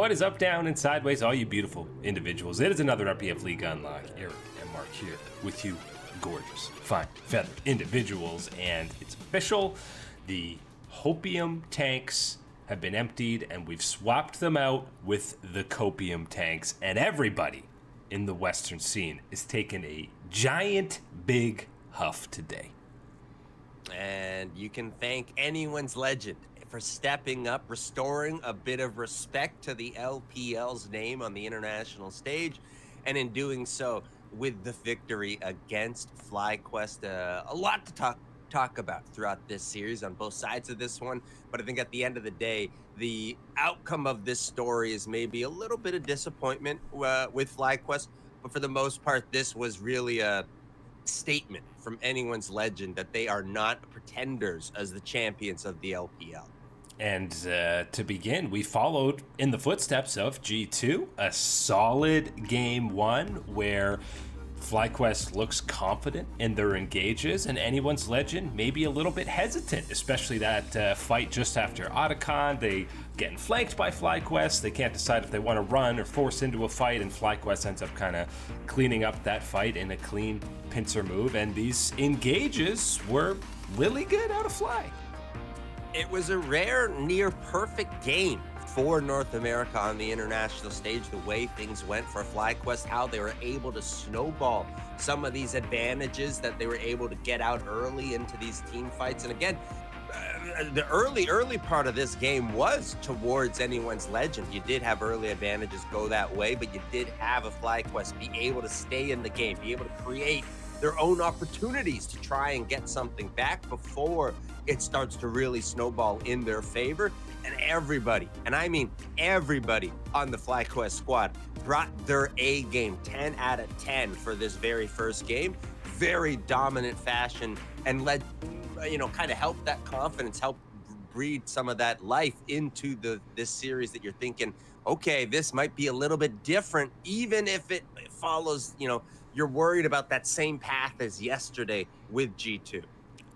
What is up, down, and sideways, all you beautiful individuals? It is another RPF League Unlock. Eric and Mark here with you, gorgeous, fine, feathered individuals, and it's official. The Hopium tanks have been emptied, and we've swapped them out with the Copium tanks, and everybody in the Western scene is taking a giant, big huff today. And you can thank anyone's legend for stepping up, restoring a bit of respect to the LPL's name on the international stage, and in doing so with the victory against Flyquest. A lot to talk about throughout this series on both sides of this one, but I think at the end of the day, the outcome of this story is maybe a little bit of disappointment with Flyquest, but for the most part, this was really a statement from anyone's legend that they are not pretenders as the champions of the LPL. And to begin, we followed in the footsteps of G2, a solid game one where Flyquest looks confident in their engages, and anyone's legend maybe a little bit hesitant, especially that fight just after Otacon. They getting flanked by Flyquest. They can't decide if they want to run or force into a fight, and Flyquest ends up kind of cleaning up that fight in a clean pincer move, and these engages were really good out of Fly. It was a rare, near-perfect game for North America on the international stage, the way things went for Flyquest, how they were able to snowball some of these advantages that they were able to get out early into these team fights. And again, the early part of this game was towards anyone's legend. You did have early advantages go that way, but you did have a Flyquest be able to stay in the game, be able to create their own opportunities to try and get something back before it starts to really snowball in their favor. And everybody, and I mean everybody on the Flyquest squad brought their A game, 10 out of 10 for this very first game. Very dominant fashion, and led, kind of helped that confidence, help breed some of that life into this series that you're thinking, okay, this might be a little bit different, even if it follows, you're worried about that same path as yesterday with G2.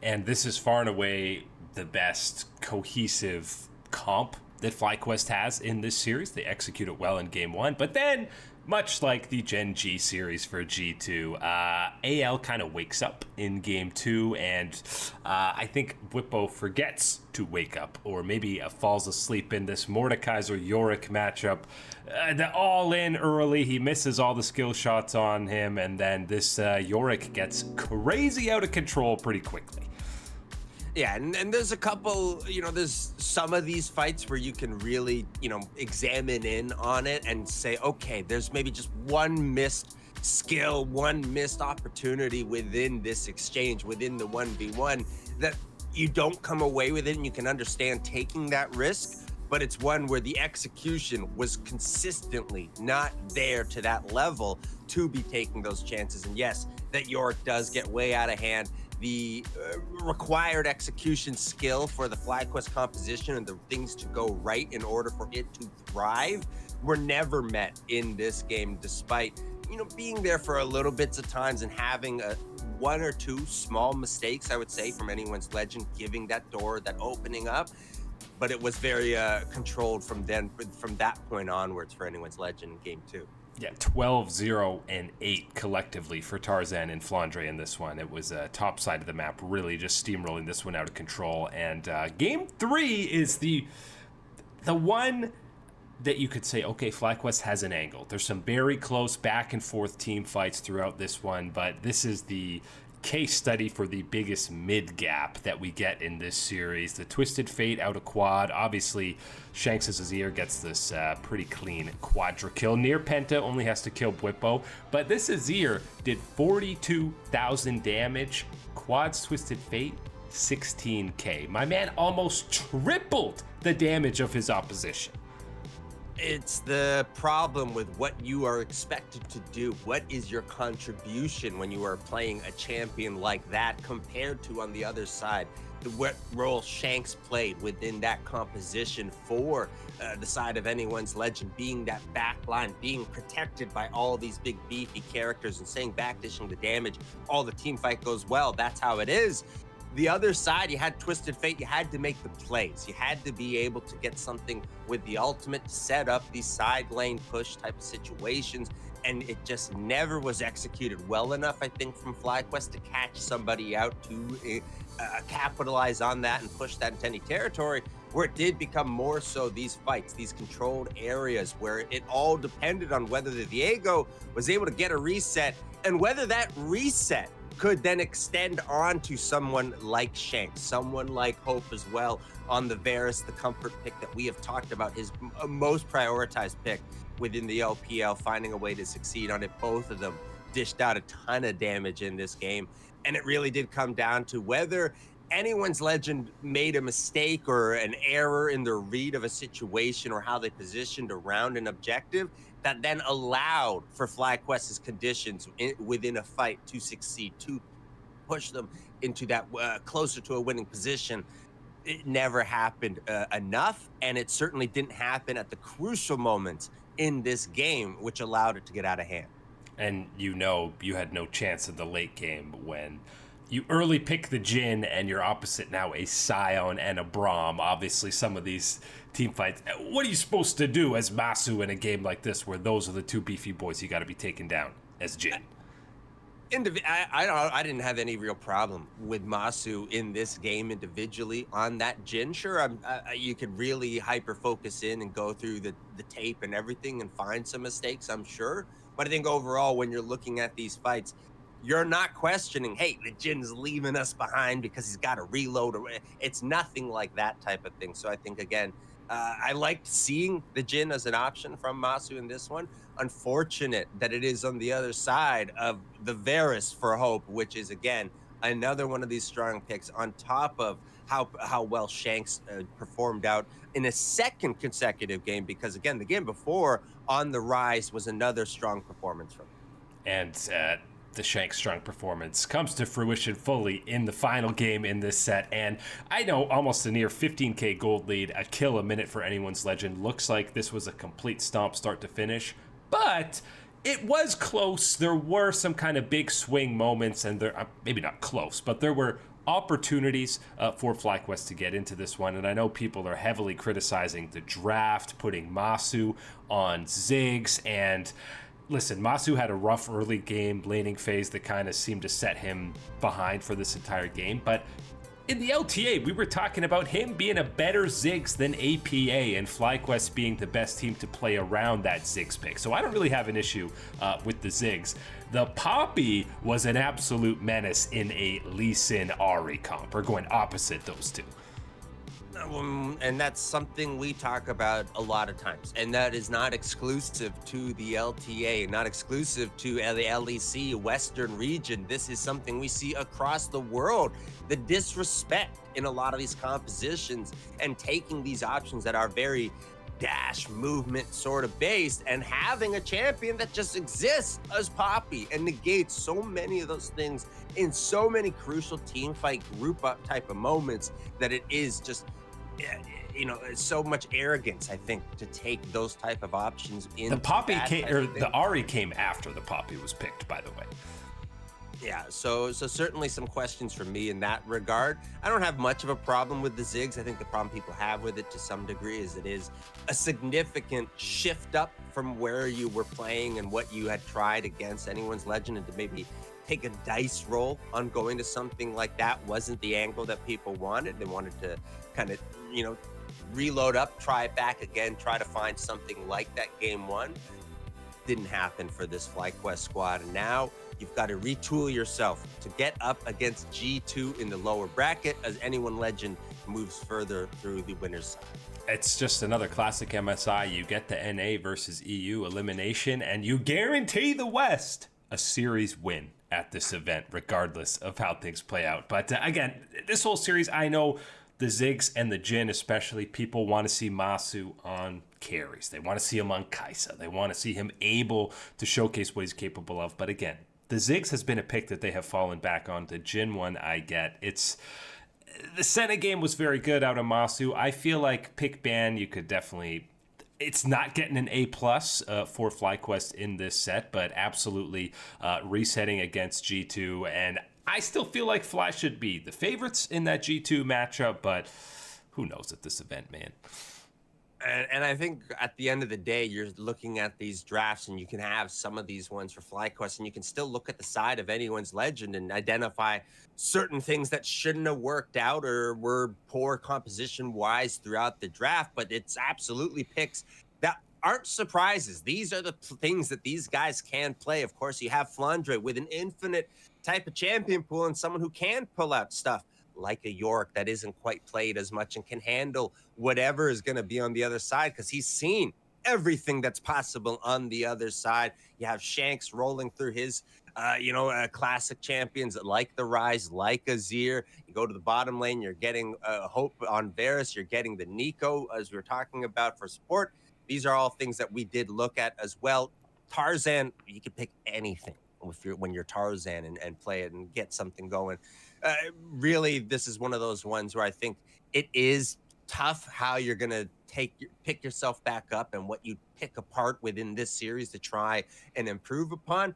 And this is far and away the best cohesive comp that Flyquest has in this series. They execute it well in game one, but then, much like the Gen G series for G2, AL kind of wakes up in game two, and I think Whippo forgets to wake up, or maybe falls asleep in this Mordekaiser-Yorick matchup. The all in early, he misses all the skill shots on him, and then this Yorick gets crazy out of control pretty quickly. Yeah, and there's a couple, there's some of these fights where you can really, examine in on it and say, okay, there's maybe just one missed skill, one missed opportunity within this exchange, within the 1v1, that you don't come away with it and you can understand taking that risk, but it's one where the execution was consistently not there to that level to be taking those chances. And yes, that Yorick does get way out of hand. The required execution skill for the Flyquest composition and the things to go right in order for it to thrive were never met in this game, despite, being there for a little bits of times and having one or two small mistakes, I would say, from anyone's legend, giving that door, that opening up. But it was very controlled from that point onwards for anyone's legend in game two. Yeah, 12, 0, and 8 collectively for Tarzan and Flandre in this one. It was top side of the map, really just steamrolling this one out of control. And game three is the one that you could say, okay, Flyquest has an angle. There's some very close back and forth team fights throughout this one, but this is the case study for the biggest mid gap that we get in this series. The Twisted Fate out of quad. Obviously, Shanks as Azir gets this pretty clean quadra kill. Near Penta only has to kill Bwipo, but this Azir did 42,000 damage. Quad's Twisted Fate, 16k. My man almost tripled the damage of his opposition. It's the problem with what you are expected to do. What is your contribution when you are playing a champion like that compared to on the other side? What role Shanks played within that composition for the side of anyone's legend, being that back line, being protected by all these big beefy characters and saying backdishing the damage, all the team fight goes well, that's how it is. The other side, you had Twisted Fate. You had to make the plays. You had to be able to get something with the ultimate to set up these side lane push type of situations. And it just never was executed well enough, I think, from Flyquest to catch somebody out to capitalize on that and push that into any territory, where it did become more so these fights, these controlled areas where it all depended on whether the Diego was able to get a reset and whether that reset could then extend on to someone like Shanks, someone like Hope as well on the Varus, the comfort pick that we have talked about, his most prioritized pick within the LPL, finding a way to succeed on it. Both of them dished out a ton of damage in this game. And it really did come down to whether anyone's legend made a mistake or an error in their read of a situation or how they positioned around an objective that then allowed for Flyquest's conditions within a fight to succeed, to push them into that closer to a winning position. It never happened enough, and it certainly didn't happen at the crucial moments in this game, which allowed it to get out of hand. And you had no chance in the late game when you early pick the Jhin and you're opposite now a Sion and a Braum. Obviously, some of these team fights, what are you supposed to do as Masu in a game like this where those are the two beefy boys you got to be taken down as Jhin? I didn't have any real problem with Masu in this game individually on that Jhin. Sure, you could really hyper focus in and go through the tape and everything and find some mistakes, I'm sure. But I think overall, when you're looking at these fights, you're not questioning, hey, the Jin's leaving us behind because he's got to reload. It's nothing like that type of thing. So I think, again, I liked seeing the Jhin as an option from Masu in this one. Unfortunate that it is on the other side of the Varus for Hope, which is, again, another one of these strong picks on top of how well Shanks performed out in a second consecutive game. Because, again, the game before on the Rise was another strong performance from him. And the Shanks' strong performance comes to fruition fully in the final game in this set. And I know almost a near 15k gold lead, a kill a minute for anyone's legend. Looks like this was a complete stomp start to finish, but it was close. There were some kind of big swing moments, and there maybe not close, but there were opportunities for Flyquest to get into this one. And I know people are heavily criticizing the draft, putting Masu on Ziggs, and listen, Masu had a rough early game laning phase that kind of seemed to set him behind for this entire game. But in the LTA, we were talking about him being a better Ziggs than APA and Flyquest being the best team to play around that Ziggs pick. So I don't really have an issue with the Ziggs. The Poppy was an absolute menace in a Lee Sin Ahri comp, or going opposite those two. And that's something we talk about a lot of times, and that is not exclusive to the LTA, not exclusive to the LEC Western region. This is something we see across the world. The disrespect in a lot of these compositions and taking these options that are very dash movement sort of based and having a champion that just exists as Poppy and negates so many of those things in so many crucial team fight group up type of moments that it is just, it's so much arrogance, I think, to take those type of options in. The Poppy came, or the Ahri came after the Poppy was picked, by the way. Yeah, so certainly some questions from me in that regard. I don't have much of a problem with the Ziggs. I think the problem people have with it to some degree is it is a significant shift up from where you were playing and what you had tried against anyone's legend, and to maybe take a dice roll on going to something like that wasn't the angle that people wanted. They wanted to kind of, reload up, try it back again, try to find something like that game one. Didn't happen for this Flyquest squad. And now you've got to retool yourself to get up against G2 in the lower bracket as anyone legend moves further through the winner's side. It's just another classic MSI. You get the NA versus EU elimination, and you guarantee the West a series win at this event, regardless of how things play out. But again, this whole series, I know the Ziggs and the Jhin especially, people want to see Masu on carries. They want to see him on Kai'Sa. They want to see him able to showcase what he's capable of. But again, the Ziggs has been a pick that they have fallen back on. The Jhin one I get. The Senna game was very good out of Masu. I feel like pick ban, you could definitely... It's not getting an A+ for Flyquest in this set, but absolutely resetting against G2. And I still feel like Fly should be the favorites in that G2 matchup, but who knows at this event, man. And I think at the end of the day, you're looking at these drafts and you can have some of these ones for Flyquest, and you can still look at the side of anyone's legend and identify certain things that shouldn't have worked out or were poor composition wise throughout the draft. But it's absolutely picks that aren't surprises. These are the things that these guys can play. Of course, you have Flandre with an infinite type of champion pool and someone who can pull out stuff like a York that isn't quite played as much and can handle whatever is going to be on the other side because he's seen everything that's possible on the other side. You have Shanks rolling through his, classic champions like the Rise, like Azir. You go to the bottom lane, you're getting Hope on Varus, you're getting the Nico, as we were talking about, for support. These are all things that we did look at as well. Tarzan, you can pick anything when you're Tarzan and play it and get something going. Really, this is one of those ones where I think it is tough how you're going to pick yourself back up and what you pick apart within this series to try and improve upon.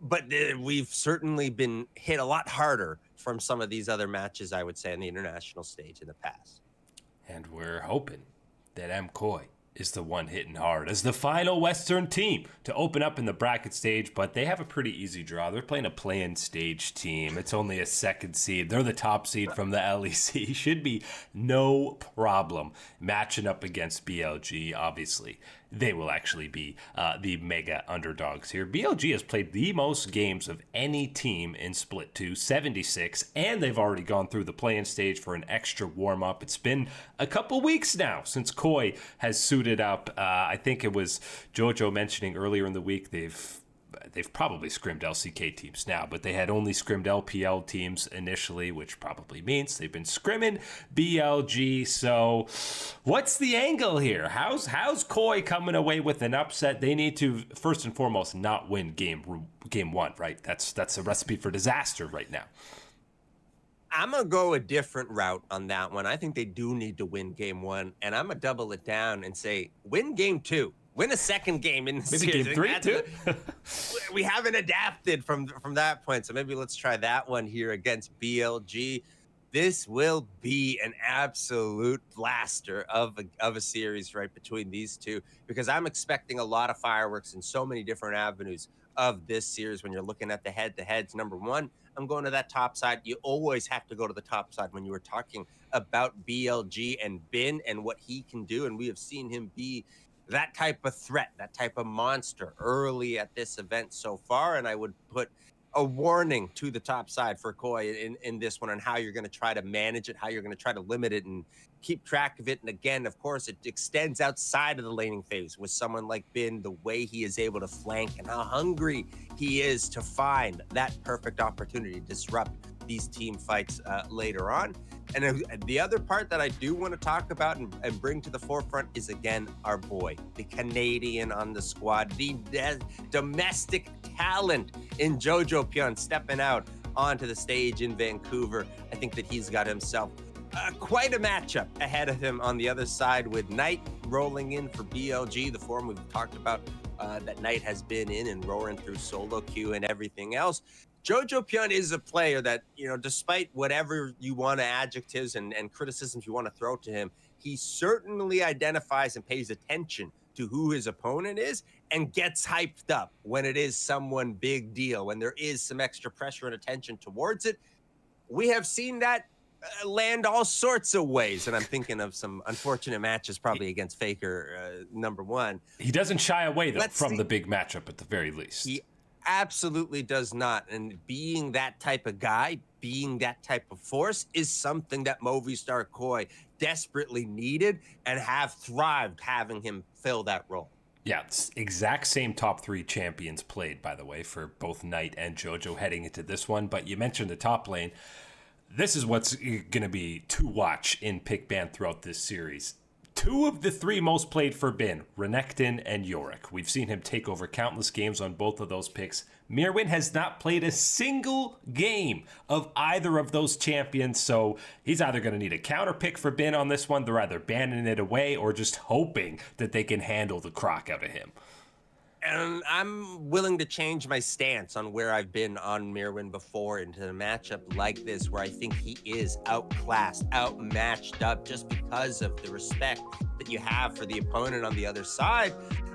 But we've certainly been hit a lot harder from some of these other matches, I would say, on the international stage in the past. And we're hoping that MCoy is the one hitting hard as the final Western team to open up in the bracket stage, but they have a pretty easy draw. They're playing a play-in stage team. It's only a second seed. They're the top seed from the LEC. Should be no problem matching up against BLG. Obviously, they will actually be the mega underdogs here. BLG has played the most games of any team in Split 2, 76, and they've already gone through the play-in stage for an extra warm-up. It's been a couple weeks now since Koi has suited up. I think it was Jojo mentioning earlier in the week they've probably scrimmed LCK teams now, but they had only scrimmed LPL teams initially, which probably means they've been scrimming BLG. So what's the angle here? How's Koi coming away with an upset? They need to, first and foremost, not win game one, right? That's a recipe for disaster right now. I'm going to go a different route on that one. I think they do need to win game one, and I'm going to double it down and say win game two. Win a second game in the maybe series. Game 3 too. We haven't adapted from that point, so maybe let's try that one here against BLG. This will be an absolute blaster of a series right between these two, because I'm expecting a lot of fireworks in so many different avenues of this series. When you're looking at the head-to-heads, number one, I'm going to that top side. You always have to go to the top side when you were talking about BLG and Bin and what he can do, and we have seen him be that type of threat, that type of monster early at this event so far. And I would put a warning to the top side for Koi in this one on how you're going to try to manage it, how you're going to try to limit it and keep track of it. And again, of course, it extends outside of the laning phase with someone like Bin, the way he is able to flank and how hungry he is to find that perfect opportunity to disrupt these team fights later on. And the other part that I do want to talk about and bring to the forefront is, again, our boy, the Canadian on the squad, the domestic talent in Jojo Pion stepping out onto the stage in Vancouver. I think that he's got himself quite a matchup ahead of him on the other side, with Knight rolling in for BLG, the form we've talked about that Knight has been in and roaring through solo queue and everything else. Jojo Pion is a player that, despite whatever you want to adjectives and criticisms you want to throw to him, he certainly identifies and pays attention to who his opponent is and gets hyped up when it is someone big deal, when there is some extra pressure and attention towards it. We have seen that land all sorts of ways, and I'm thinking of some unfortunate matches probably against Faker, number one. He doesn't shy away, though, from the big matchup at the very least. He absolutely does not. And being that type of guy, being that type of force is something that Movistar Koi desperately needed and have thrived having him fill that role. Yeah, it's exact same top three champions played, by the way, for both Knight and Jojo heading into this one. But you mentioned the top lane. This is what's going to be to watch in pick ban throughout this series. Two of the three most played for Bin, Renekton and Yorick. We've seen him take over countless games on both of those picks. Mirwin has not played a single game of either of those champions, so he's either going to need a counter pick for Bin on this one. They're either banning it away or just hoping that they can handle the croc out of him. And I'm willing to change my stance on where I've been on Mirwin before into a matchup like this, where I think he is outclassed, outmatched up just because of the respect that you have for the opponent on the other side.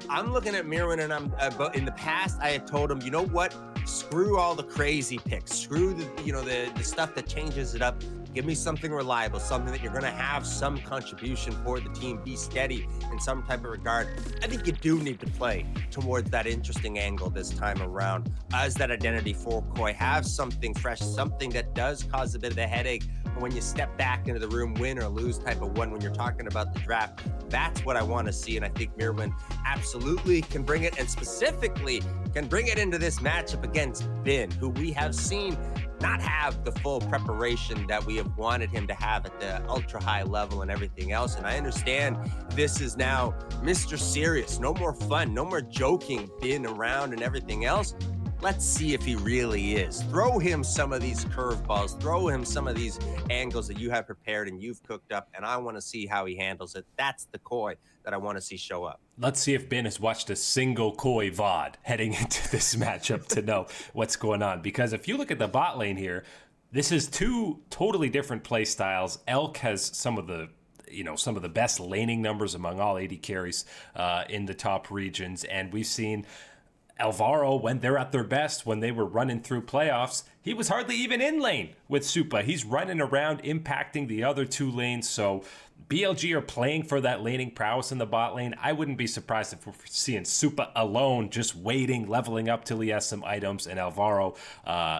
I'm looking at Mirwin, and but in the past, I had told him, you know what? Screw all the crazy picks. Screw the stuff that changes it up. Give me something reliable, something that you're going to have some contribution for the team, be steady in some type of regard. I think you do need to play towards that interesting angle this time around as that identity for Koi. Have something fresh, something that does cause a bit of a headache when you step back into the room, win or lose type of one when you're talking about the draft. That's what I want to see, and I think Mirwin absolutely can bring it, and specifically can bring it into this matchup against Bin, who we have seen not have the full preparation that we have wanted him to have at the ultra high level and everything else. And I understand this is now Mr. Serious, no more fun, no more joking, being around and everything else. Let's see if he really is. Throw him some of these curveballs, throw him some of these angles that you have prepared and you've cooked up, and I want to see how he handles it. That's the Koi that I want to see show up. Let's see if Ben has watched a single Koi VOD heading into this matchup to know what's going on. Because if you look at the bot lane here, this is two totally different play styles. Elk has some of the best laning numbers among all 80 carries in the top regions, and we've seen Alvaro, when they're at their best, when they were running through playoffs, he was hardly even in lane with Supa. He's running around impacting the other two lanes. So BLG are playing for that laning prowess in the bot lane. I wouldn't be surprised if we're seeing Supa alone, just waiting, leveling up till he has some items, and Alvaro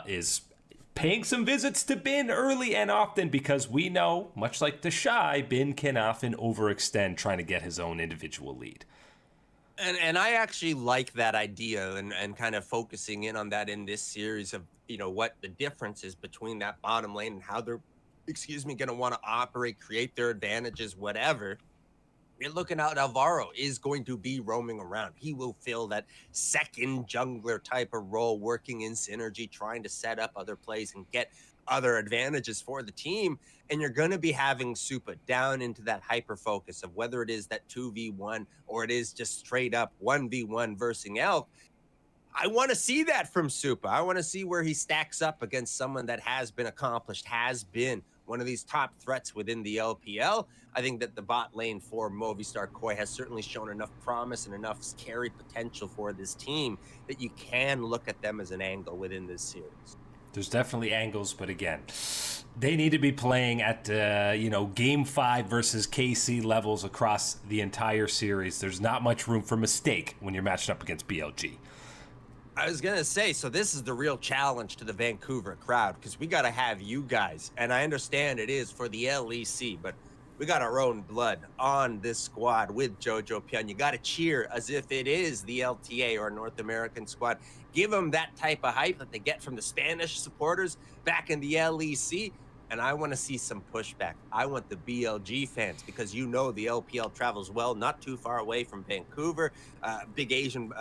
is paying some visits to Bin early and often, because we know, much like the Shy, Bin can often overextend trying to get his own individual lead. And I actually like that idea, and kind of focusing in on that in this series of, what the difference is between that bottom lane and how they're, going to want to operate, create their advantages, whatever. You're looking out, Alvaro is going to be roaming around. He will fill that second jungler type of role, working in synergy, trying to set up other plays and get other advantages for the team. And you're going to be having Supa down into that hyper focus of whether it is that 2v1 or it is just straight up 1v1 versus Elk. I want to see that from Supa. I want to see where he stacks up against someone that has been accomplished, has been one of these top threats within the LPL. I think that the bot lane for Movistar Koi has certainly shown enough promise and enough carry potential for this team that you can look at them as an angle within this series. There's definitely angles, but again, they need to be playing at, Game 5 versus KC levels across the entire series. There's not much room for mistake when you're matched up against BLG. I was going to say, so this is the real challenge to the Vancouver crowd, because we got to have you guys, and I understand it is for the LEC, but we got our own blood on this squad with Jojo Pion. You got to cheer as if it is the LTA or North American squad. Give them that type of hype that they get from the Spanish supporters back in the LEC. And I want to see some pushback. I want the BLG fans, because the LPL travels well, not too far away from Vancouver, big Asian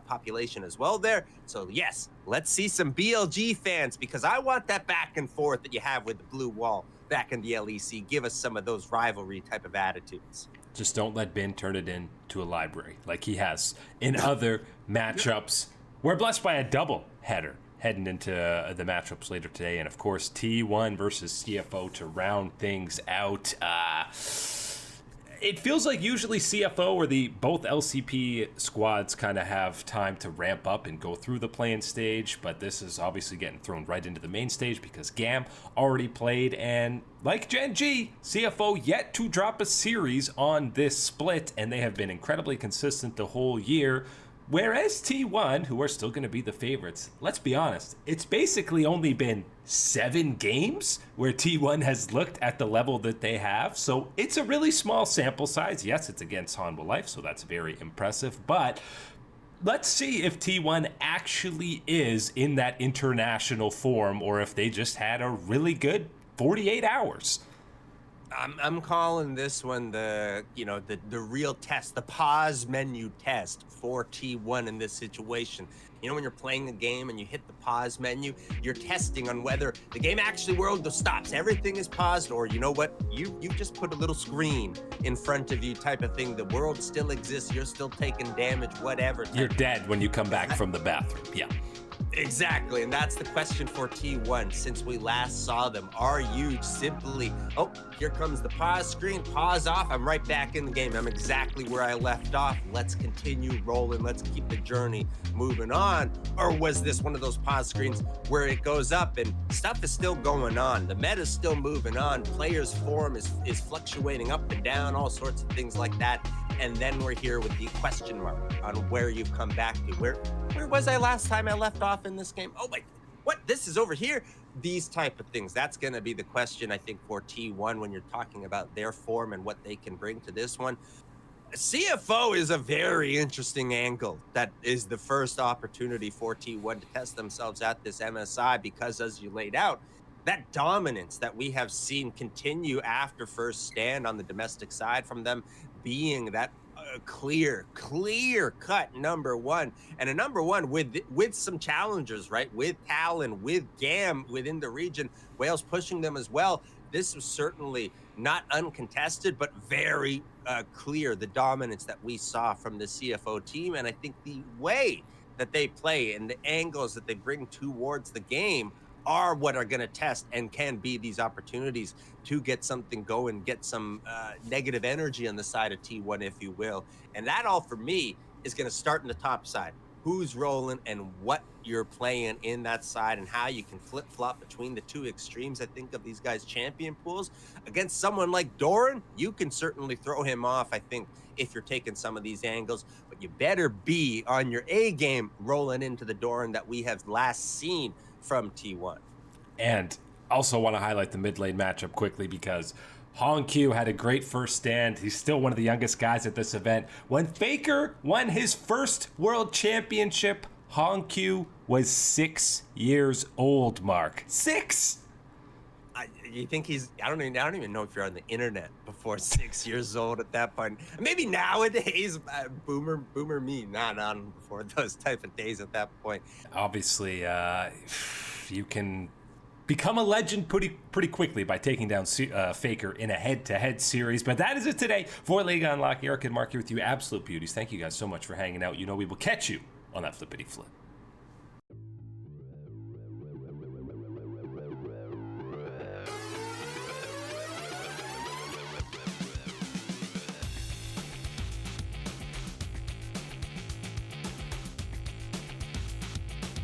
population as well there. So yes, let's see some BLG fans, because I want that back and forth that you have with the Blue Wall back in the LEC. Give us some of those rivalry type of attitudes. Just don't let Ben turn it into a library like he has in other matchups. We're blessed by a double header heading into the matchups later today. And of course, T1 versus CFO to round things out. It feels like usually CFO or both LCP squads kind of have time to ramp up and go through the playing stage, but this is obviously getting thrown right into the main stage because GAM already played, and like Gen G, CFO yet to drop a series on this split, and they have been incredibly consistent the whole year. Whereas T1, who are still going to be the favorites, let's be honest, it's basically only been 7 games where T1 has looked at the level that they have. So it's a really small sample size. Yes, it's against Hanwha Life, so that's very impressive. But let's see if T1 actually is in that international form, or if they just had a really good 48 hours. I'm calling this one the real test, the pause menu test for T1 in this situation. You know, when you're playing a game and you hit the pause menu, you're testing on whether the game actually world stops, everything is paused, or you know what, you just put a little screen in front of you type of thing. The world still exists, you're still taking damage, whatever. You're dead when you come back from the bathroom. Yeah. Exactly, and that's the question for T1 since we last saw them. Are you simply, oh, here comes the pause screen, pause off, I'm right back in the game, I'm exactly where I left off, let's continue rolling, let's keep the journey moving on? Or was this one of those pause screens where it goes up and stuff is still going on, the meta's still moving on, players' form is fluctuating up and down, all sorts of things like that, and then we're here with the question mark on where you've come back to. Where was I last time I left off in this game? Oh my, what? This is over here? These type of things. That's going to be the question, I think, for T1 when you're talking about their form and what they can bring to this one. CFO is a very interesting angle. That is the first opportunity for T1 to test themselves at this MSI because, as you laid out, that dominance that we have seen continue after first stand on the domestic side from them being that clear cut number one, and a number one with some challengers, right? With Talon, with Gam within the region, Wales pushing them as well. This was certainly not uncontested, but very clear, the dominance that we saw from the CFO team. And I think the way that they play and the angles that they bring towards the game are what are going to test and can be these opportunities to get something going, get some negative energy on the side of T1, if you will. And that all for me is going to start in the top side. Who's rolling and what you're playing in that side and how you can flip-flop between the two extremes. I think of these guys' champion pools. Against someone like Doran, you can certainly throw him off, I think, if you're taking some of these angles. But you better be on your A game rolling into the Doran that we have last seen from T1. And also want to highlight the mid lane matchup quickly because Hong Q had a great first stand. He's still one of the youngest guys at this event. When Faker won his first world championship, Hong Q was 6 years old, Mark. 6! You think he's, I don't even know if you're on the internet before 6 years old at that point. Maybe nowadays, boomer me, not on before those type of days at that point. Obviously, you can become a legend pretty quickly by taking down Faker in a head-to-head series. But that is it today for League Unlock. Eric and Mark here with you, absolute beauties. Thank you guys so much for hanging out. You know we will catch you on that flippity flip.